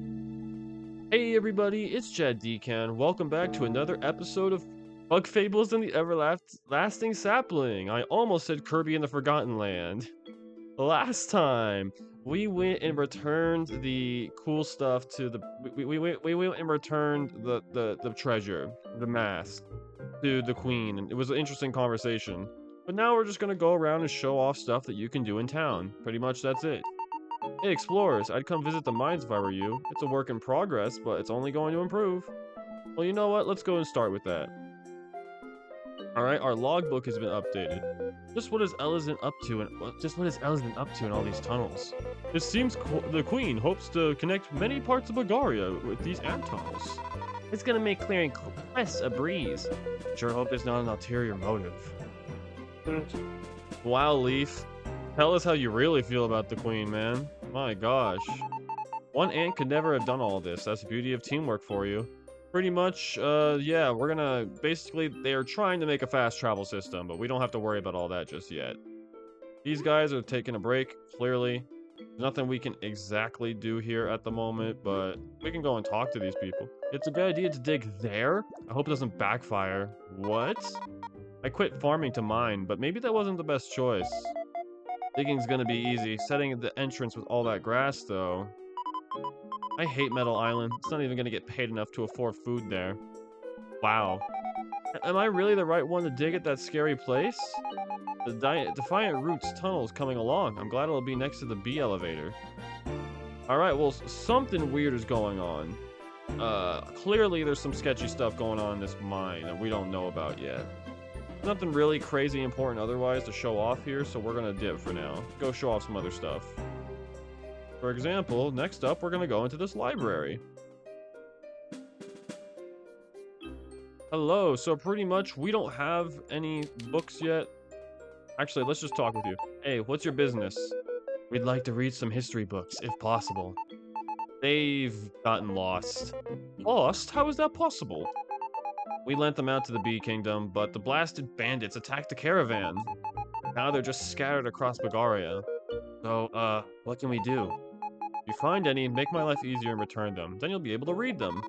Hey everybody, it's Jed Decan. Welcome back to another episode of Bug Fables and the Everlasting Sapling. I almost said Kirby in the Forgotten Land. Last time, we went and returned the cool stuff to the we went and returned the treasure, the mask, to the queen. And it was an interesting conversation. But now we're just gonna go around and show off stuff that you can do in town. Pretty much that's it. Hey explorers, I'd come visit the mines if I were you. It's a work in progress, but it's only going to improve. Well, you know what? Let's go and start with that. Alright, our logbook has been updated. Just what is Ellison up to in all these tunnels? It seems the Queen hopes to connect many parts of Bulgaria with these ant tunnels. It's gonna make clearing quests a breeze. Sure hope there's not an ulterior motive. Wow, Leaf. Tell us how you really feel about the Queen, man. My gosh. One ant could never have done all this. That's the beauty of teamwork for you. Pretty much, yeah, we're gonna... Basically, they're trying to make a fast travel system, but we don't have to worry about all that just yet. These guys are taking a break, clearly. There's nothing we can exactly do here at the moment, but we can go and talk to these people. It's a good idea to dig there? I hope it doesn't backfire. What? I quit farming to mine, but maybe that wasn't the best choice. Digging's gonna be easy. Setting the entrance with all that grass, though. I hate Metal Island. It's not even gonna get paid enough to afford food there. Wow. Am I really the right one to dig at that scary place? The Defiant Roots tunnel's coming along. I'm glad it'll be next to the B elevator. Alright, well, something weird is going on. Clearly there's some sketchy stuff going on in this mine that we don't know about yet. Nothing really crazy important otherwise to show off here, so we're gonna dip for now. Go show off some other stuff. For example, next up we're gonna go into this library. Hello, so pretty much we don't have any books yet. Actually, let's just talk with you. Hey, what's your business? We'd like to read some history books, if possible. They've gotten lost. Lost? How is that possible? We lent them out to the Bee Kingdom, but the blasted bandits attacked the caravan. Now they're just scattered across Bulgaria. So, what can we do? If you find any, make my life easier and return them. Then you'll be able to read them.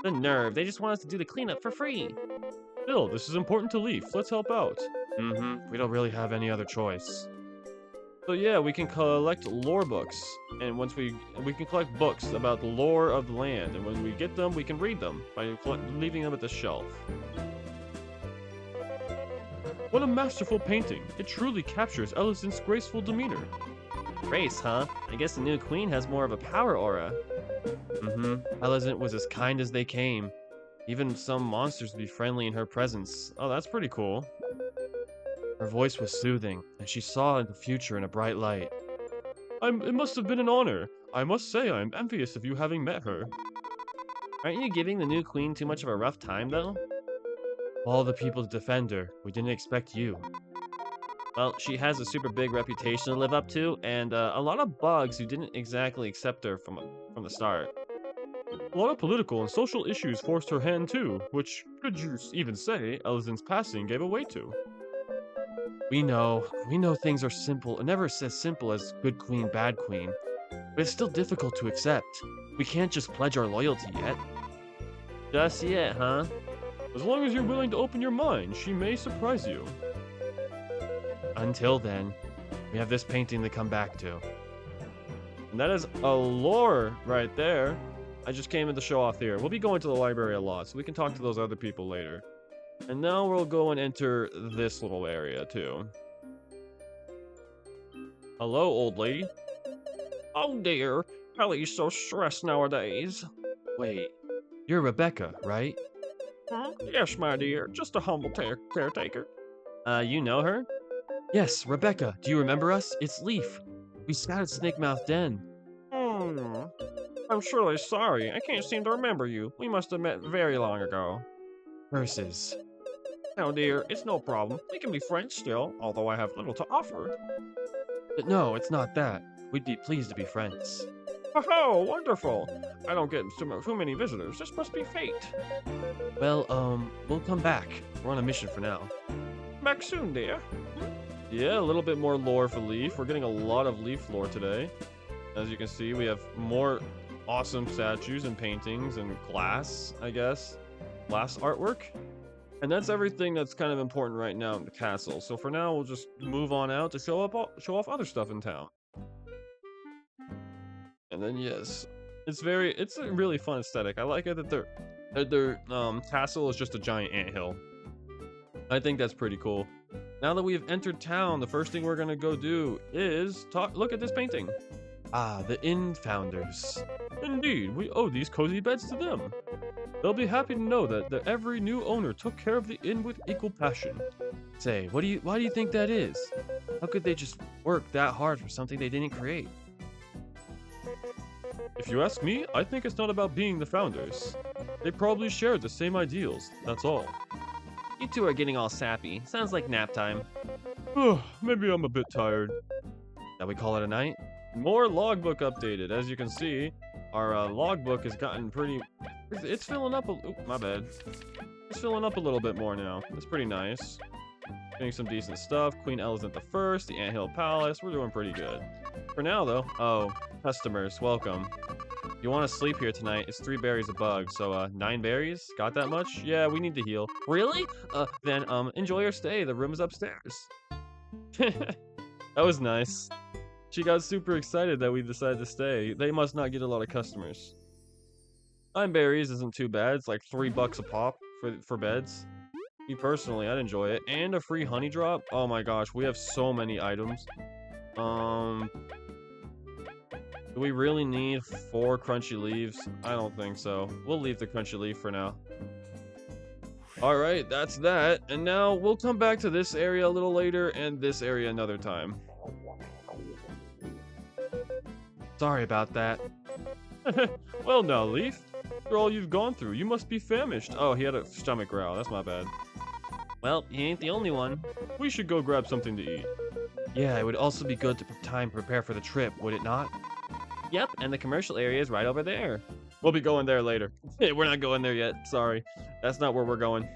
The nerve, they just want us to do the cleanup for free. Still, this is important to Leaf. Let's help out. We don't really have any other choice. So yeah, we can collect lore books, and once we can collect books about the lore of the land, and when we get them, we can read them by leaving them at the shelf. What a masterful painting! It truly captures Ellison's graceful demeanor. Grace, huh? I guess the new queen has more of a power aura. Ellison was as kind as they came. Even some monsters would be friendly in her presence. Oh, that's pretty cool. Her voice was soothing, and she saw the future in a bright light. It must have been an honor. I must say I'm envious of you having met her. Aren't you giving the new queen too much of a rough time, though? All the people to defend her. We didn't expect you. Well, she has a super big reputation to live up to, and a lot of bugs who didn't exactly accept her from the start. A lot of political and social issues forced her hand too, which, could you even say, Ellison's passing gave away to. We know things are simple, never as simple as good queen, bad queen, but it's still difficult to accept. We can't just pledge our loyalty yet. Just yet, huh? As long as you're willing to open your mind, she may surprise you. Until then, we have this painting to come back to. And that is a lore right there. I just came in to show off here. We'll be going to the library a lot, so we can talk to those other people later. And now we'll go and enter this little area, too. Hello, old lady. Oh dear, Ellie's so stressed nowadays. Wait, you're Rebecca, right? Huh? Yes, my dear, just a humble caretaker. You know her? Yes, Rebecca, do you remember us? It's Leaf. We scouted Snake Mouth Den. I'm surely sorry, I can't seem to remember you. We must have met very long ago. Curses. Oh dear, it's no problem. We can be friends still, although I have little to offer. But no, it's not that. We'd be pleased to be friends. Oh, wonderful! I don't get too many visitors. This must be fate. Well, we'll come back. We're on a mission for now. Back soon, dear. Yeah, a little bit more lore for Leaf. We're getting a lot of Leaf lore today. As you can see, we have more awesome statues and paintings and glass, I guess. Glass artwork. And that's everything that's kind of important right now in the castle. So for now, we'll just move on out to show off other stuff in town. And then yes, it's a really fun aesthetic. I like it that their castle is just a giant anthill. I think that's pretty cool. Now that we have entered town, the first thing we're gonna go do is look at this painting. Ah, the inn founders. Indeed, we owe these cozy beds to them. They'll be happy to know that every new owner took care of the inn with equal passion. Say, why do you think that is? How could they just work that hard for something they didn't create? If you ask me, I think it's not about being the founders. They probably shared the same ideals, that's all. You two are getting all sappy. Sounds like nap time. Maybe I'm a bit tired. Shall we call it a night? More logbook updated. As you can see, our logbook has gotten pretty... It's filling up my bad. It's filling up a little bit more now. It's pretty nice. Getting some decent stuff. Queen Elizabeth I, the Anthill Palace. We're doing pretty good. For now, though... Oh, customers, welcome. You want to sleep here tonight? It's 3 berries a bug, so 9 berries? Got that much? Yeah, we need to heal. Really? Then enjoy your stay. The room is upstairs. That was nice. She got super excited that we decided to stay. They must not get a lot of customers. 9 berries isn't too bad. It's like $3 a pop for beds. Me personally, I'd enjoy it. And a free honey drop. Oh my gosh, we have so many items. Do we really need 4 crunchy leaves? I don't think so. We'll leave the crunchy leaf for now. Alright, that's that. And now we'll come back to this area a little later and this area another time. Sorry about that. Well now, Leaf. After all you've gone through, you must be famished. Oh, he had a stomach growl. That's my bad. Well, he ain't the only one. We should go grab something to eat. Yeah, it would also be good to prepare for the trip, would it not? Yep, and the commercial area is right over there. We'll be going there later. We're not going there yet, sorry. That's not where we're going.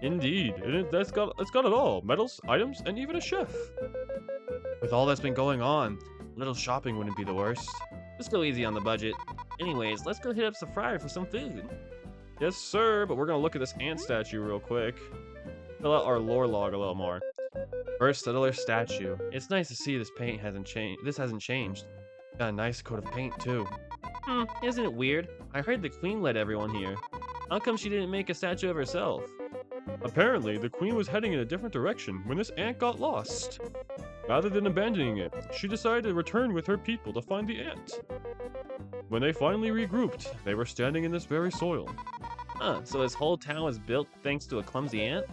Indeed, it's got it all. Medals, items, and even a chef. With all that's been going on, a little shopping wouldn't be the worst. Just go easy on the budget. Anyways, let's go hit up Safari for some food. Yes, sir, but we're gonna look at this ant statue real quick. Fill out our lore log a little more. First settler statue. It's nice to see this paint hasn't changed. This hasn't changed. Got a nice coat of paint too. Isn't it weird? I heard the queen led everyone here. How come she didn't make a statue of herself? Apparently, the queen was heading in a different direction when this ant got lost. Rather than abandoning it, she decided to return with her people to find the ant. When they finally regrouped, they were standing in this very soil. So this whole town was built thanks to a clumsy ant?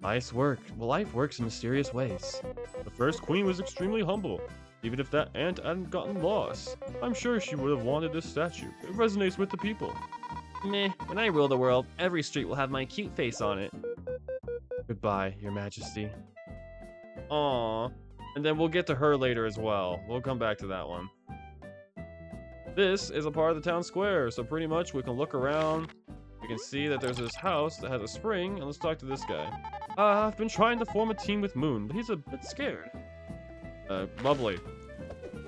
Nice work. Well, life works in mysterious ways. The first queen was extremely humble. Even if that ant hadn't gotten lost, I'm sure she would have wanted this statue. It resonates with the people. Meh, when I rule the world, every street will have my cute face on it. Goodbye, your majesty. Aww. And then we'll get to her later as well. We'll come back to that one. This is a part of the town square, so pretty much we can look around. We can see that there's this house that has a spring, and let's talk to this guy. I've been trying to form a team with Moon, but he's a bit scared. Lovely.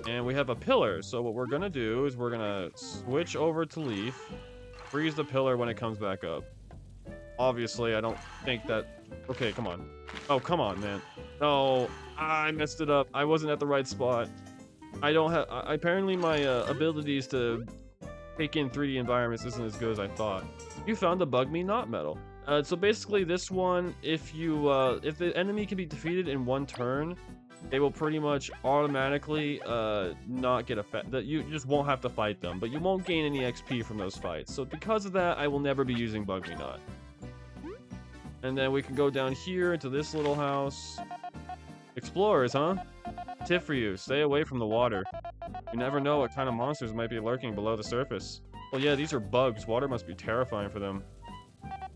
And we have a pillar, so what we're gonna do is we're gonna switch over to Leaf, freeze the pillar when it comes back up. Obviously, I don't think that... Okay, come on. Oh, come on, man. No, I messed it up. I wasn't at the right spot. I don't have... apparently my abilities to take in 3D environments isn't as good as I thought. You found the Bug Me Not medal. So basically this one, if the enemy can be defeated in 1 turn, they will pretty much automatically not get affected. You just won't have to fight them, but you won't gain any XP from those fights. So because of that, I will never be using Bug Me Not. And then we can go down here into this little house. Explorers, huh? Tip for you, stay away from the water. You never know what kind of monsters might be lurking below the surface. Well, yeah, these are bugs. Water must be terrifying for them.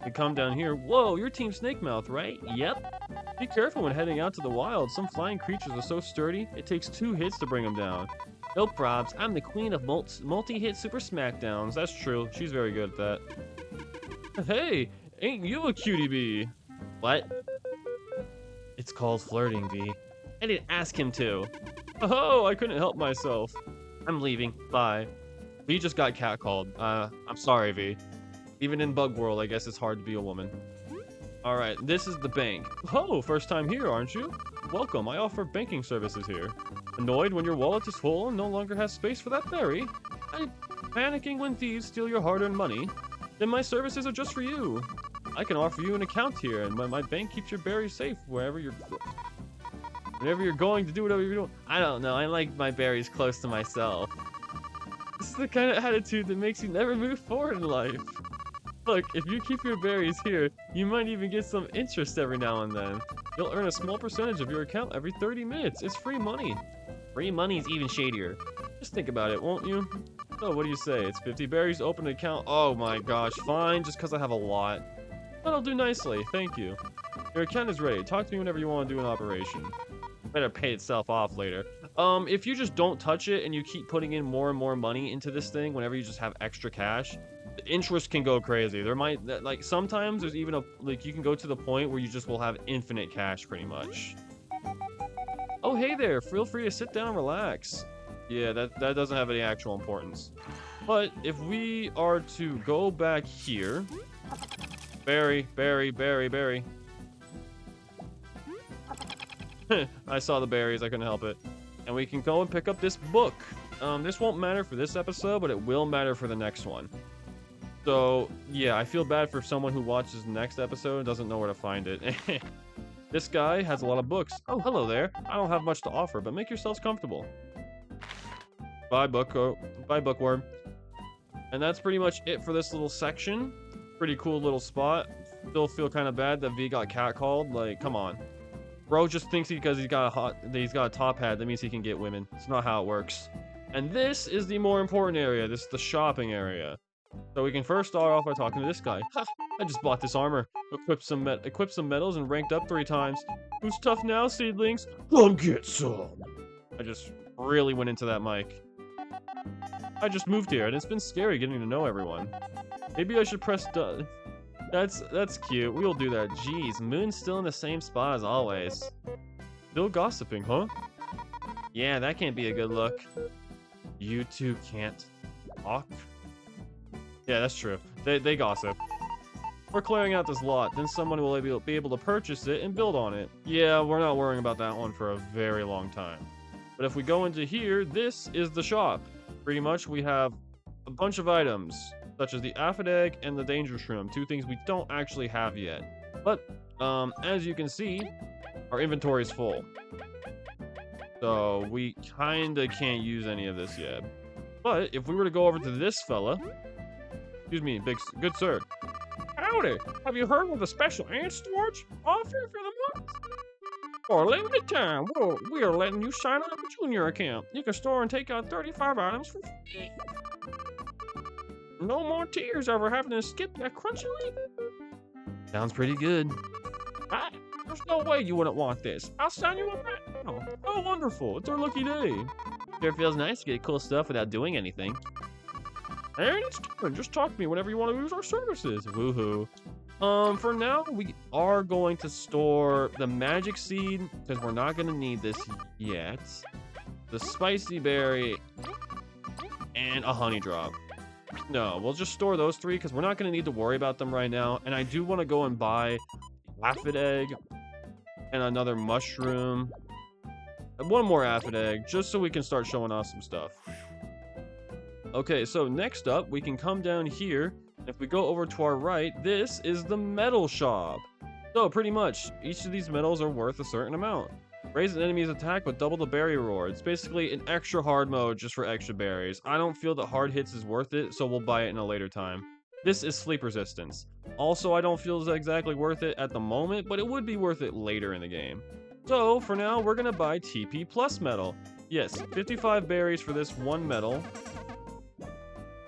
We come down here. Whoa, you're Team Snakemouth, right? Yep. Be careful when heading out to the wild. Some flying creatures are so sturdy, it takes 2 hits to bring them down. No probs. I'm the queen of multi-hit super smackdowns. That's true. She's very good at that. Hey, ain't you a cutie bee? What? It's called flirting, V. I didn't ask him to. Oh, I couldn't help myself. I'm leaving. Bye. V just got catcalled. I'm sorry, V. Even in Bug World, I guess it's hard to be a woman. Alright, this is the bank. Oh, first time here, aren't you? Welcome, I offer banking services here. Annoyed when your wallet is full and no longer has space for that berry? Panicking when thieves steal your hard-earned money? Then my services are just for you. I can offer you an account here, and my bank keeps your berries safe whenever you're going to do whatever you're doing. I don't know, I like my berries close to myself. This is the kind of attitude that makes you never move forward in life. Look, if you keep your berries here, you might even get some interest every now and then. You'll earn a small percentage of your account every 30 minutes. It's free money. Free money's even shadier. Just think about it, won't you? So, what do you say? It's 50 berries, open an account. Oh my gosh, fine, just because I have a lot. That'll do nicely, thank you. Your account is ready. Talk to me whenever you want to do an operation. Better pay itself off later. If you just don't touch it and you keep putting in more and more money into this thing whenever you just have extra cash, the interest can go crazy. There might, like, sometimes there's even you can go to the point where you just will have infinite cash pretty much. Oh, hey there, feel free to sit down and relax. Yeah, that doesn't have any actual importance. But if we are to go back here, berry. I saw the berries, I couldn't help it. And we can go and pick up this book. This won't matter for this episode, but it will matter for the next one. So, yeah, I feel bad for someone who watches the next episode and doesn't know where to find it. This guy has a lot of books. Oh, hello there. I don't have much to offer, but make yourselves comfortable. Bye, bookworm. And that's pretty much it for this little section. Pretty cool little spot. Still feel kind of bad that V got catcalled. Like, come on. Bro just thinks because he's got a top hat, that means he can get women. It's not how it works. And this is the more important area. This is the shopping area. So we can first start off by talking to this guy. Ha! I just bought this armor, equipped some medals, and ranked up 3 times. Who's tough now, seedlings? Come get some! I just really went into that mic. I just moved here, and it's been scary getting to know everyone. Maybe I should press done. That's cute. We'll do that. Jeez, Moon's still in the same spot as always. Still gossiping, huh? Yeah, that can't be a good look. You two can't talk? Yeah, that's true. They gossip. We're clearing out this lot, then someone will be able to purchase it and build on it. Yeah, we're not worrying about that one for a very long time. But if we go into here, this is the shop. Pretty much, we have a bunch of items, such as the aphid egg and the danger shroom, 2 things we don't actually have yet. But, as you can see, our inventory is full. So, we kinda can't use any of this yet. But, if we were to go over to this fella... Excuse me, good sir. Howdy! Have you heard of the special ant storage offer for the month? For a limited time, we are letting you sign up a junior account. You can store and take out 35 items for free. No more tears over having to skip that crunchy leaf. Sounds pretty good. There's no way you wouldn't want this. I'll sign you up right now. Oh, wonderful. It's our lucky day. Sure feels nice to get cool stuff without doing anything. And it's different. Just talk to me whenever you want to use our services. Woohoo. For now, we are going to store the magic seed, because we're not going to need this yet. The spicy berry, and a honey drop. No, we'll just store those 3, because we're not going to need to worry about them right now. And I do want to go and buy the aphid egg, and another mushroom, and 1 more aphid egg, just so we can start showing off some stuff. Okay, so next up, we can come down here. If we go over to our right, this is the metal shop. So, pretty much, each of these metals are worth a certain amount. Raise an enemy's attack with double the berry reward. It's basically an extra hard mode just for extra berries. I don't feel that hard hits is worth it, so we'll buy it in a later time. This is sleep resistance. Also, I don't feel it's exactly worth it at the moment, but it would be worth it later in the game. So, for now, we're gonna buy TP plus metal. Yes, 55 berries for this 1 metal.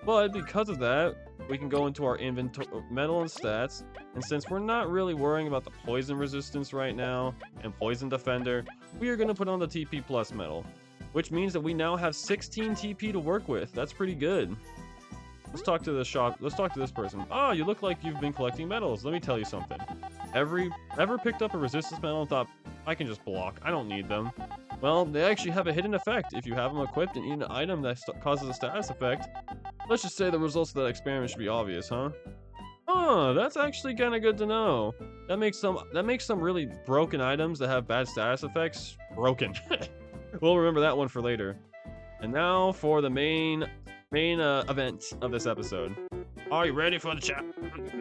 But because of that, we can go into our inventory, metal and stats, and since we're not really worrying about the poison resistance right now, and poison defender, we are going to put on the TP plus metal, which means that we now have 16 TP to work with. That's pretty good. Let's talk to the shop. Let's talk to this person. Ah, you look like you've been collecting metals. Let me tell you something. Ever picked up a resistance medal and thought, I can just block. I don't need them. Well, they actually have a hidden effect if you have them equipped and eat an item that causes a status effect. Let's just say the results of that experiment should be obvious, huh? Huh, that's actually kind of good to know. That makes some really broken items that have bad status effects broken. We'll remember that one for later. And now for the main event of this episode. Are you ready for the chat?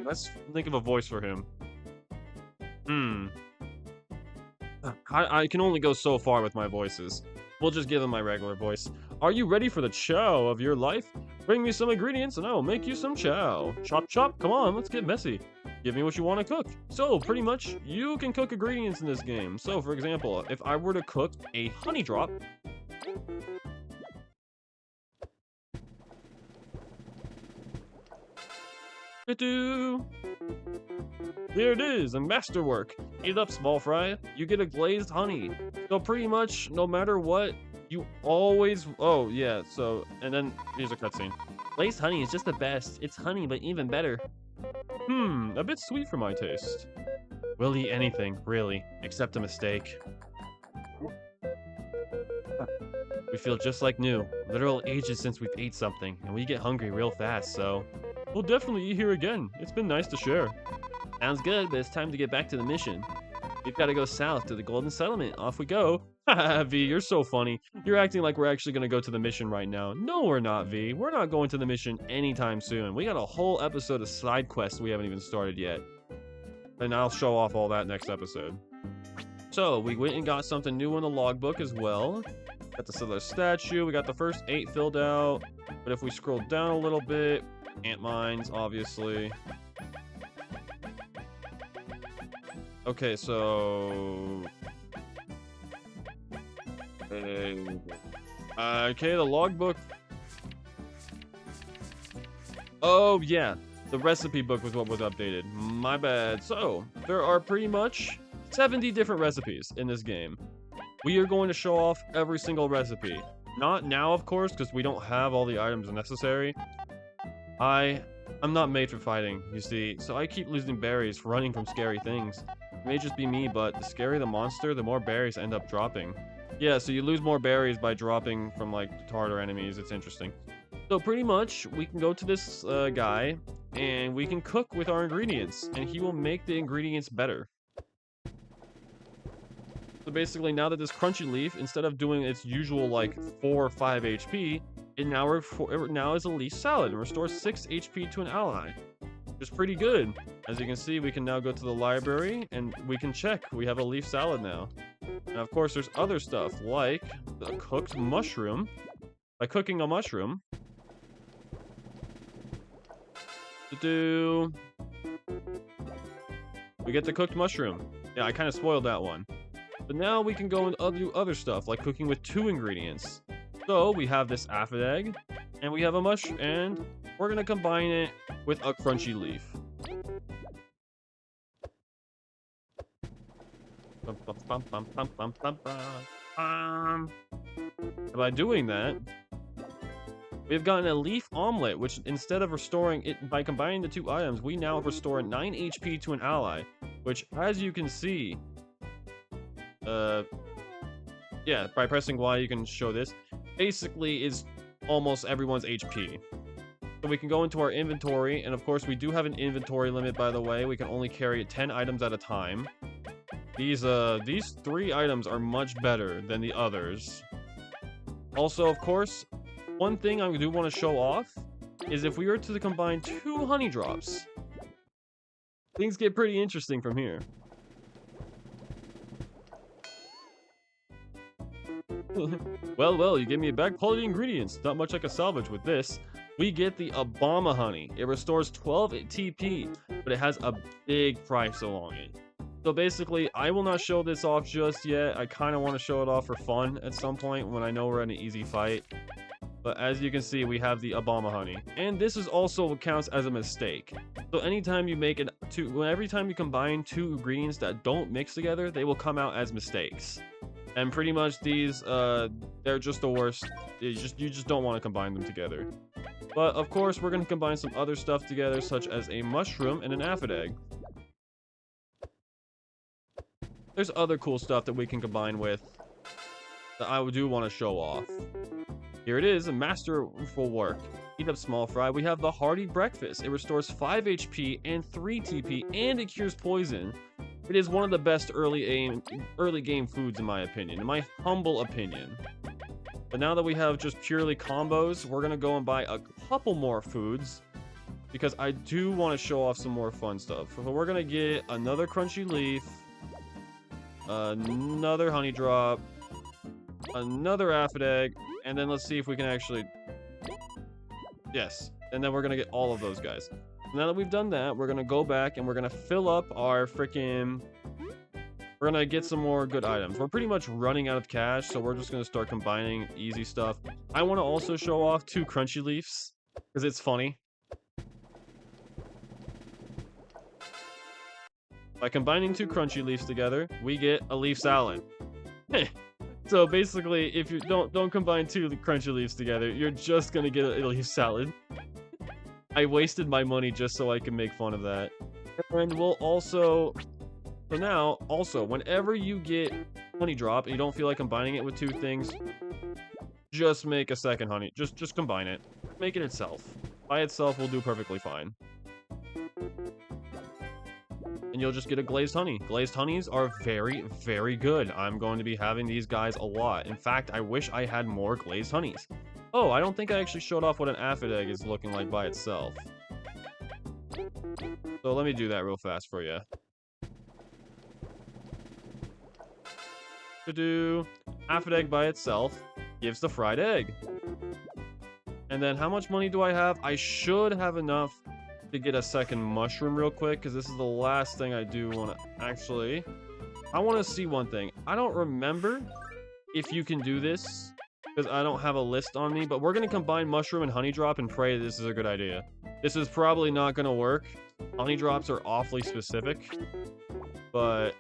Let's think of a voice for him. I can only go so far with my voices. We'll just give him my regular voice. Are you ready for the chow of your life? Bring me some ingredients and I will make you some chow. Chop chop, come on, let's get messy. Give me what you want to cook. So, pretty much, you can cook ingredients in this game. So, for example, if I were to cook a honey drop, here it is, a masterwork. Heat it up, small fry. You get a glazed honey. So pretty much, no matter what, you always... Oh, yeah, so... And then, here's a cutscene. Glazed honey is just the best. It's honey, but even better. A bit sweet for my taste. We'll eat anything, really, except a mistake. We feel just like new. Literal ages since we've ate something, and we get hungry real fast, so... We'll definitely eat here again. It's been nice to share. Sounds good, but it's time to get back to the mission. We've got to go south to the Golden Settlement. Off we go. Haha, V, you're so funny. You're acting like we're actually going to go to the mission right now. No, we're not, V. We're not going to the mission anytime soon. We got a whole episode of side quests we haven't even started yet. And I'll show off all that next episode. So, we went and got something new in the logbook as well. Got the Settler statue. We got the first 8 filled out. But if we scroll down a little bit... Ant mines, obviously. Okay, so... Okay, the logbook. Oh, yeah. The recipe book was what was updated. My bad. So, there are pretty much 70 different recipes in this game. We are going to show off every single recipe. Not now, of course, because we don't have all the items necessary. I'm not made for fighting, you see, so I keep losing berries for running from scary things. It may just be me, but the scarier the monster, the more berries end up dropping. Yeah, so you lose more berries by dropping from, like, harder enemies. It's interesting. So pretty much, we can go to this guy, and we can cook with our ingredients, and he will make the ingredients better. So basically, now that this crunchy leaf, instead of doing its usual, like, 4 or 5 HP, it now is a leaf salad and restores 6 HP to an ally. Which is pretty good. As you can see, we can now go to the library, and we can check. We have a leaf salad now. And of course, there's other stuff, like the cooked mushroom. By cooking a mushroom... we get the cooked mushroom. Yeah, I kind of spoiled that one. But now we can go and do other stuff, like cooking with 2 ingredients. So we have this aphid egg, and we have a mushroom, and we're going to combine it with a crunchy leaf. By doing that, we've gotten a leaf omelet, which instead of restoring it by combining the 2 items, we now restore 9 HP to an ally, which, as you can see, yeah, by pressing Y, you can show this. Basically, is almost everyone's HP. So we can go into our inventory, and of course, we do have an inventory limit, by the way. We can only carry 10 items at a time. These 3 items are much better than the others. Also, of course, one thing I do want to show off is if we were to combine 2 honey drops, things get pretty interesting from here. Well, you gave me a bad quality ingredients. Not much I can salvage with this. We get the Obama honey. It restores 12 TP, but it has a big price along it. So basically, I will not show this off just yet. I kind of want to show it off for fun at some point when I know we're in an easy fight. But as you can see, we have the Obama honey. And this is also what counts as a mistake. So anytime you make every time you combine 2 ingredients that don't mix together, they will come out as mistakes. And pretty much these, they're just the worst. You just don't want to combine them together. But of course, we're going to combine some other stuff together, such as a mushroom and an aphid egg. There's other cool stuff that we can combine with. that I do want to show off. Here it is, a masterful work. Eat up small fry. We have the hearty breakfast. It restores 5 HP and 3 TP, and it cures poison. It is one of the best early game foods in my opinion, in my humble opinion. But now that we have just purely combos, we're gonna go and buy a couple more foods because I do want to show off some more fun stuff. So we're gonna get another crunchy leaf, another honey drop, another aphid egg, and then let's see if we can actually... Yes, and then we're gonna get all of those guys. Now that we've done that, we're gonna go back and we're gonna fill up our freaking... We're gonna get some more good items. We're pretty much running out of cash, so we're just gonna start combining easy stuff. I want to also show off 2 crunchy leaves because it's funny. By combining 2 crunchy leaves together, we get a leaf salad. So basically, if you don't combine 2 crunchy leaves together, you're just gonna get a leaf salad. I wasted my money just so I can make fun of that. And we'll also... So now, also, whenever you get honey drop and you don't feel like combining it with 2 things, just make a second honey. Just combine it. Make it itself. By itself will do perfectly fine. And you'll just get a glazed honey. Glazed honeys are very, very good. I'm going to be having these guys a lot. In fact, I wish I had more glazed honeys. Oh, I don't think I actually showed off what an aphid egg is looking like by itself. So let me do that real fast for you. Aphid egg by itself gives the fried egg. And then how much money do I have? I should have enough to get a second mushroom real quick, because this is the last thing I do want to actually... I want to see one thing. I don't remember if you can do this, because I don't have a list on me, but we're going to combine mushroom and honey drop and pray this is a good idea. This is probably not going to work. Honey drops are awfully specific, but...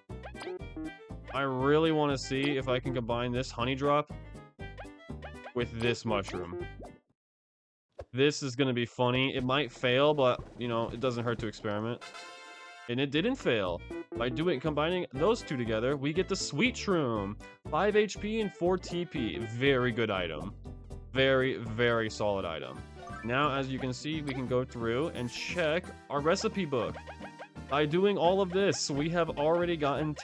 I really want to see if I can combine this honey drop with this mushroom. This is going to be funny. It might fail, but, you know, it doesn't hurt to experiment. And it didn't fail. By combining those 2 together, we get the sweet shroom. 5 HP and 4 TP. Very good item. Very, very solid item. Now, as you can see, we can go through and check our recipe book. By doing all of this, we have already gotten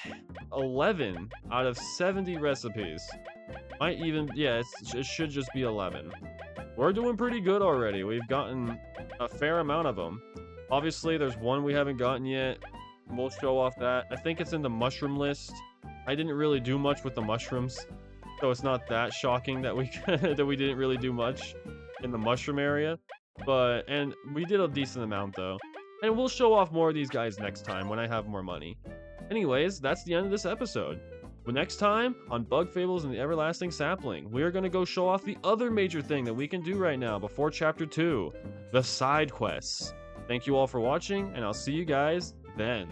11 out of 70 recipes. Might even, yeah, it should just be 11. We're doing pretty good already. We've gotten a fair amount of them. Obviously, there's one we haven't gotten yet. We'll show off that. I think it's in the mushroom list. I didn't really do much with the mushrooms, so it's not that shocking that we that we didn't really do much in the mushroom area. And we did a decent amount though. And we'll show off more of these guys next time when I have more money. Anyways, that's the end of this episode. But next time, on Bug Fables and the Everlasting Sapling, we are going to go show off the other major thing that we can do right now before Chapter 2, the side quests. Thank you all for watching, and I'll see you guys then.